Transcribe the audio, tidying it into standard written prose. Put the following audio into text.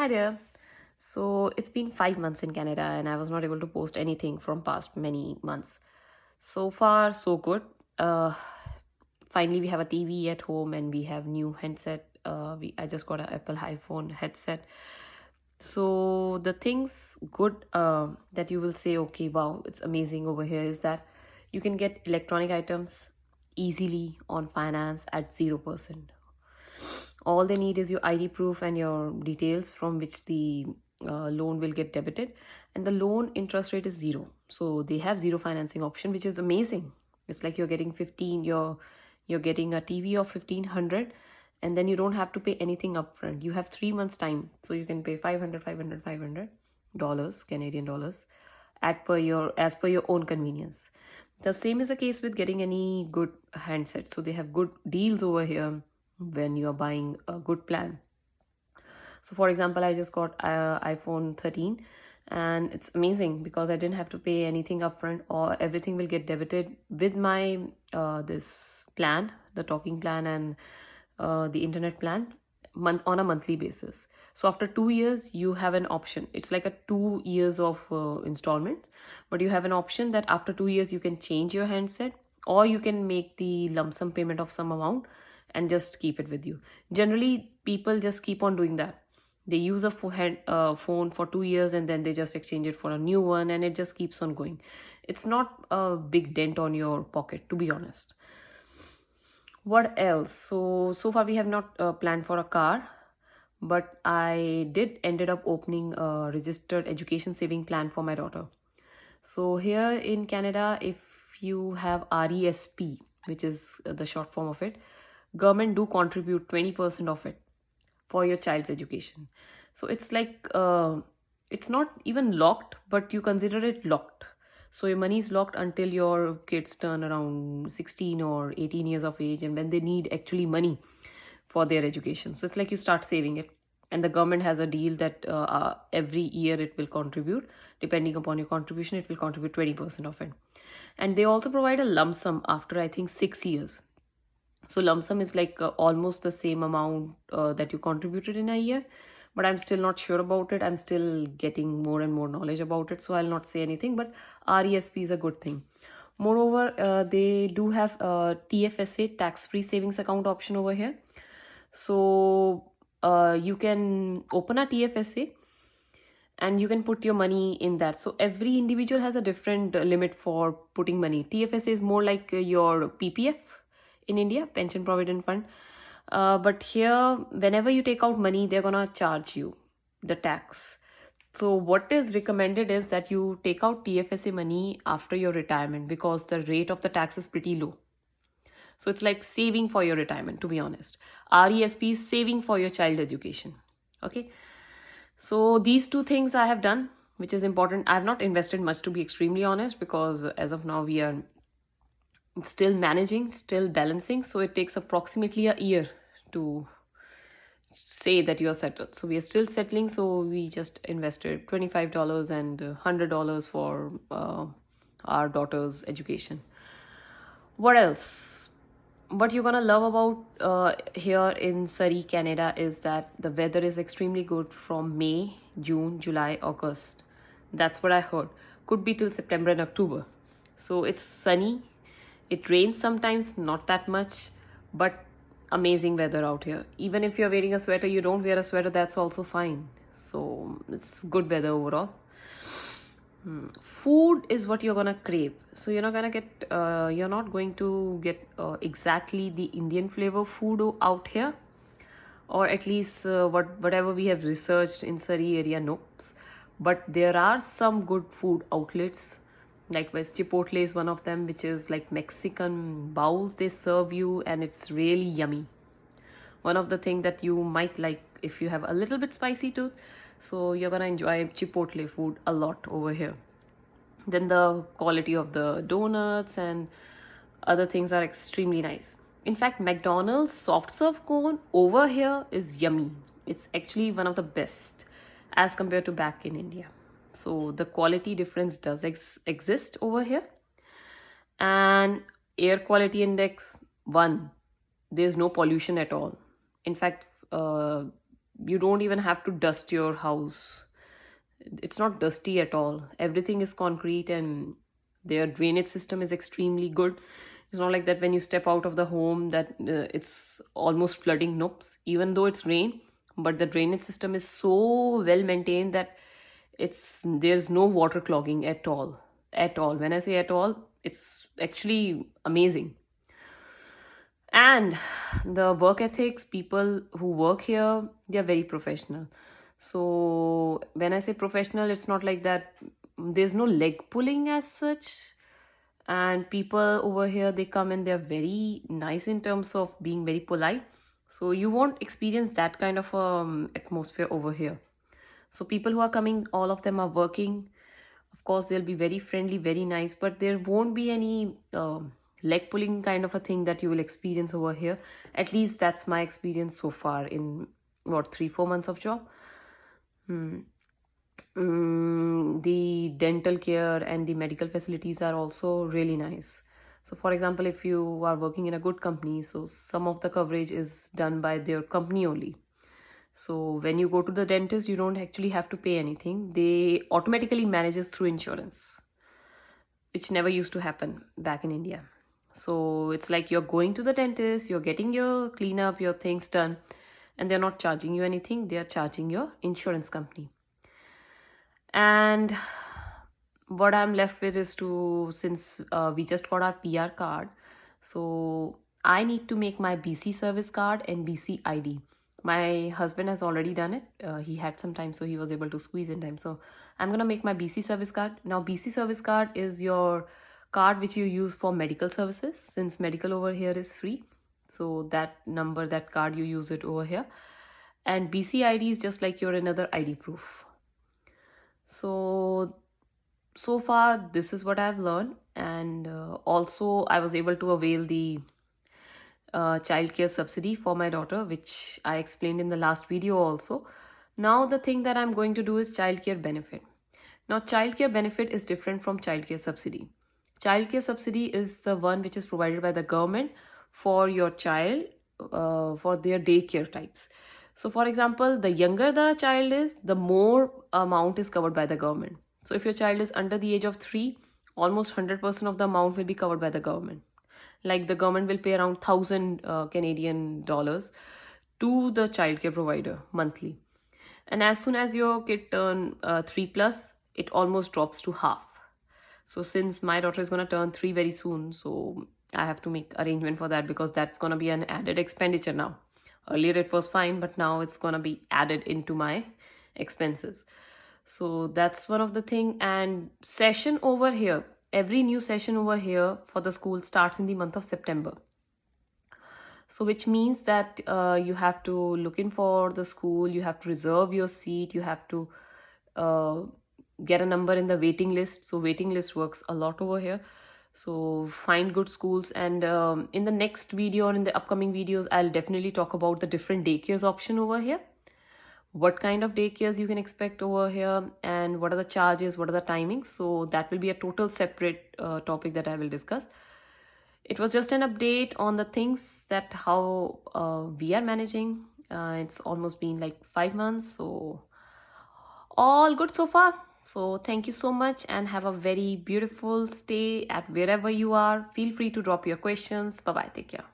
Hi there. So it's been 5 months in Canada and I was not able to post anything from past many months. So far, so good. Uh, Finally, we have a TV at home and we have new headset. I just got an Apple iPhone headset. So the things good that you will say, okay, wow, it's amazing over here is that you can get electronic items easily on finance at 0%. All they need is your ID proof and your details from which the loan will get debited, and the loan interest rate is zero. So they have zero financing option, which is amazing. It's like you're getting 15, you're getting a TV of 1500, and then you don't have to pay anything upfront. You have 3 months time, so you can pay 500 dollars, Canadian dollars, at per your as per your own convenience. The same is the case with getting any good handset. So they have good deals over here when you are buying a good plan. So for example, I just got iPhone 13 and it's amazing because I didn't have to pay anything upfront, or everything will get debited with my this plan, the talking plan and the internet plan, on a monthly basis. So after 2 years you have an option. It's like a 2 years of installments, but you have an option that after 2 years you can change your handset, or you can make the lump sum payment of some amount and just keep it with you. Generally people just keep on doing that. They use a phone for 2 years and then they just exchange it for a new one, and it just keeps on going. It's not a big dent on your pocket, to be honest. What else? So far we have not planned for a car, but I did ended up opening a registered education saving plan for my daughter. So here in Canada, if you have RESP, which is the short form of it, government do contribute 20% of it for your child's education. So it's like it's not even locked, but you consider it locked. So your money is locked until your kids turn around 16 or 18 years of age, and when they need actually money for their education. So it's like you start saving it, and the government has a deal that every year it will contribute. Depending upon your contribution, it will contribute 20% of it. And they also provide a lump sum after, I think, 6 years. So lump sum is like almost the same amount that you contributed in a year, but I'm still not sure about it. I'm still getting more and more knowledge about it, so I'll not say anything. But RESP is a good thing. Moreover, they do have a TFSA tax-free savings account option over here. So you can open a TFSA and you can put your money in that. So every individual has a different limit for putting money. TFSA is more like your PPF in India, Pension Provident Fund. But here, whenever you take out money, they're gonna charge you the tax. So what is recommended is that you take out TFSA money after your retirement, because the rate of the tax is pretty low. So it's like saving for your retirement, to be honest. RESP is saving for your child education. Okay. So these two things I have done, which is important. I have not invested much, to be extremely honest, because as of now we are still managing, still balancing. So it takes approximately a year to say that you are settled. So we are still settling. So we just invested $25 and $100 for our daughter's education. What else? What you're gonna love about here in Surrey, Canada, is that the weather is extremely good from May, June, July, August. That's what I heard. Could be till September and October. So it's sunny. It rains sometimes, not that much, but amazing weather out here. Even if you're wearing a sweater, you don't wear a sweater, that's also fine. So it's good weather overall. Food is what you're gonna crave. So you're not gonna get you're not going to get exactly the Indian flavor food out here, or at least whatever we have researched in Surrey area. Nope. But there are some good food outlets, like West Chipotle is one of them, which is like Mexican bowls they serve you, and it's really yummy. One of the things that you might like if you have a little bit spicy tooth. So you're gonna enjoy Chipotle food a lot over here. Then the quality of the donuts and other things are extremely nice. In fact, McDonald's soft serve cone over here is yummy. It's actually one of the best as compared to back in India. So the quality difference does exist over here. And air quality index 1, there's no pollution at all. In fact, you don't even have to dust your house. It's not dusty at all. Everything is concrete, and their drainage system is extremely good. It's not like that when you step out of the home that it's almost flooding. Nope. Even though it's rain, but the drainage system is so well maintained that there's no water clogging at all. At all. When I say at all, it's actually amazing. And the work ethics, people who work here, they are very professional. So when I say professional, it's not like that there's no leg pulling as such. And people over here, they come and they're very nice in terms of being very polite. So you won't experience that kind of atmosphere over here. So people who are coming, all of them are working. Of course, they'll be very friendly, very nice, but there won't be any leg pulling kind of a thing that you will experience over here. At least that's my experience so far in 3-4 months of job. The dental care and the medical facilities are also really nice. So for example, if you are working in a good company, so some of the coverage is done by their company only. So when you go to the dentist, you don't actually have to pay anything. They automatically manages through insurance, which never used to happen back in India. So it's like you're going to the dentist, you're getting your cleanup, your things done, and they're not charging you anything. They're charging your insurance company. And what I'm left with is since we just got our PR card, so I need to make my BC service card and BC ID. My husband has already done it. He had some time, so he was able to squeeze in time. So I'm going to make my BC service card. Now, BC service card is your card which you use for medical services, since medical over here is free. So that card, you use it over here. And BC ID is just like your another ID proof. So far, this is what I've learned. And also, I was able to avail the childcare subsidy for my daughter, which I explained in the last video also. Now the thing that I'm going to do is childcare benefit. Now childcare benefit is different from childcare subsidy. Childcare subsidy is the one which is provided by the government for your child, for their daycare types. So for example, the younger the child is, the more amount is covered by the government. So if your child is under the age of 3, almost 100% of the amount will be covered by the government. Like the government will pay around 1,000 Canadian dollars to the childcare provider monthly. And as soon as your kid turn 3+, it almost drops to half. So since my daughter is going to turn 3 very soon, so I have to make arrangement for that, because that's going to be an added expenditure now. Earlier it was fine, but now it's going to be added into my expenses. So that's one of the thing. And session over here, every new session over here for the school starts in the month of September. So which means that you have to look in for the school, you have to reserve your seat, you have to get a number in the waiting list. So waiting list works a lot over here. So find good schools. And in the next video or in the upcoming videos, I'll definitely talk about the different daycares option over here. What kind of daycares you can expect over here, and what are the charges, what are the timings. So that will be a total separate topic that I will discuss. It was just an update on the things that how we are managing. It's almost been like 5 months, so all good so far. So thank you so much, and have a very beautiful stay at wherever you are. Feel free to drop your questions. Bye bye, take care.